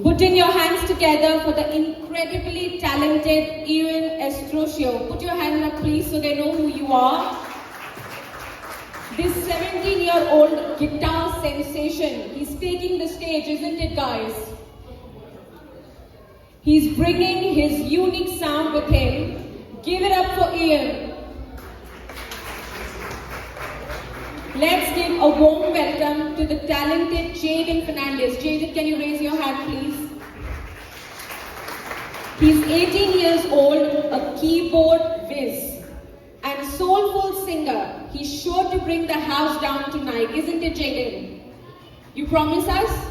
Putting your hands together for the incredibly talented Ewan Put your hands up please so they know who you are. This 17-year-old guitar sensation, he's taking the stage, isn't it guys? He's bringing his unique sound with him. Give it up for Ian. Let's give a warm welcome to the talented Jaden Fernandez. Jaden, can you raise your hand, please? He's 18 years old, a keyboard whiz, and soulful singer. He's sure to bring the house down tonight, isn't it, Jaden? You promise us?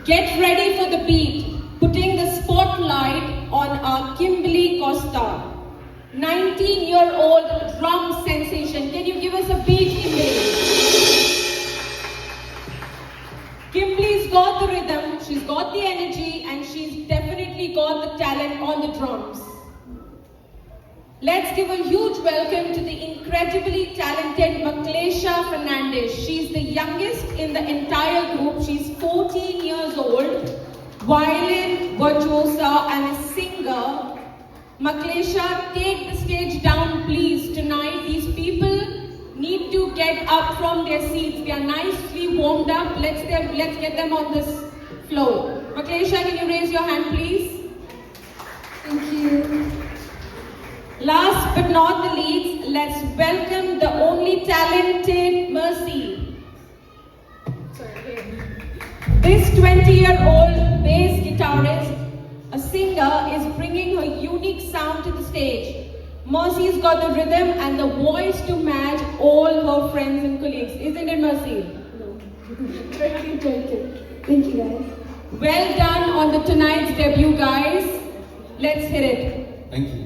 Get ready for the beat, putting the spotlight on our Kimberly Costa. 19-year-old drum sensation. Can you give us a beat, Kimberly? Kimberly's got the rhythm, she's got the energy, and she's definitely got the talent on the drums. Let's give a huge welcome to the incredibly talented Maklesha Fernandez. She's the youngest in the entire group. She's 14 years old, violin virtuosa and a singer. Maklesha, take the stage down please tonight. These people need to get up from their seats. They are nicely warmed up. Let's get them on this floor. Maklesha, can you raise your hand please? Thank you. Last but not the least, let's welcome the only talented Mercy. This 20-year-old bass guitarist, a singer, is bringing her unique sound to the stage. Mercy's got the rhythm and the voice to match all her friends and colleagues. Isn't it, Mercy? No. Thank you, guys. Well done on the tonight's debut, guys. Let's hit it. Thank you.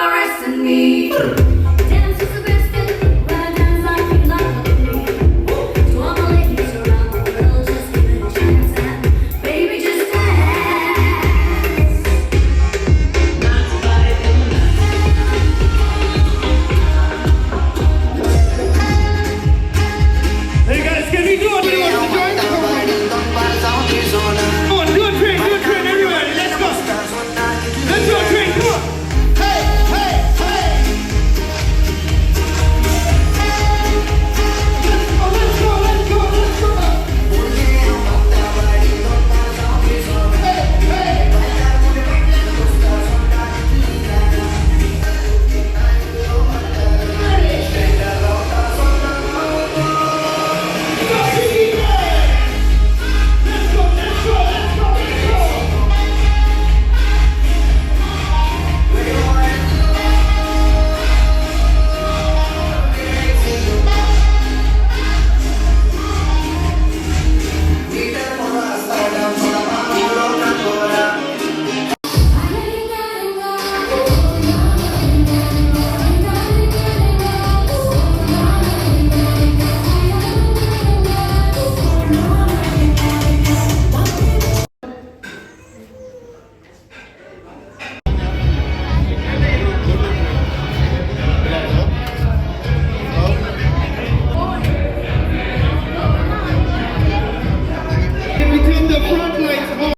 caressing me. Dance is the best thing. When I dance, I feel like a queen. To all the ladies around the world, just give it a chance and baby, just dance. Hey guys, can we do it? Come on, do a train, everybody, let's go. Let's do a train, come on. Hey, hey, hey. Let's go, let's go, let's go. Hey, hey. Between the front lights on.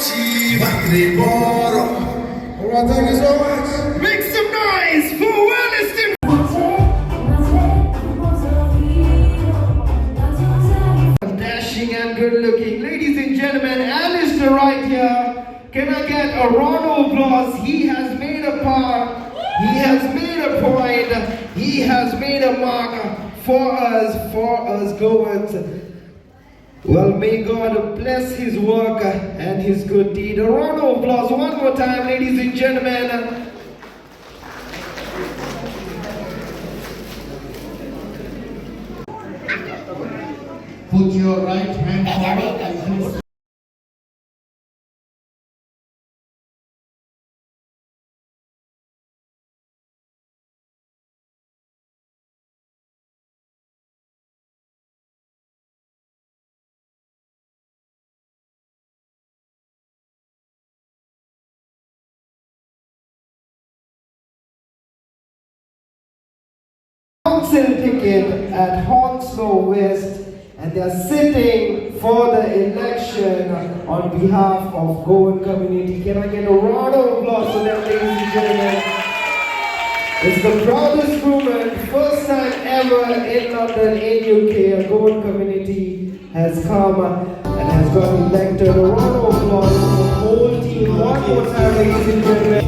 Alright, thank you so much. Make some noise for Williston. Dashing and good looking. Ladies and gentlemen, Alistair right here. Can I get a round of applause? He has made a part. He has made a point. He has made a mark for us Goans. Well, may God bless his work and his good deed. A round of applause one more time, ladies and gentlemen. Put your right hand forward and twist. Council ticket at Hounslow West, and they're sitting for the election on behalf of Goan community. Can I get a round of applause for them, ladies and gentlemen? It's the proudest moment, first time ever in London, in UK, a Goan community has come and has got elected. A round of applause for the whole team. One more time, ladies and gentlemen.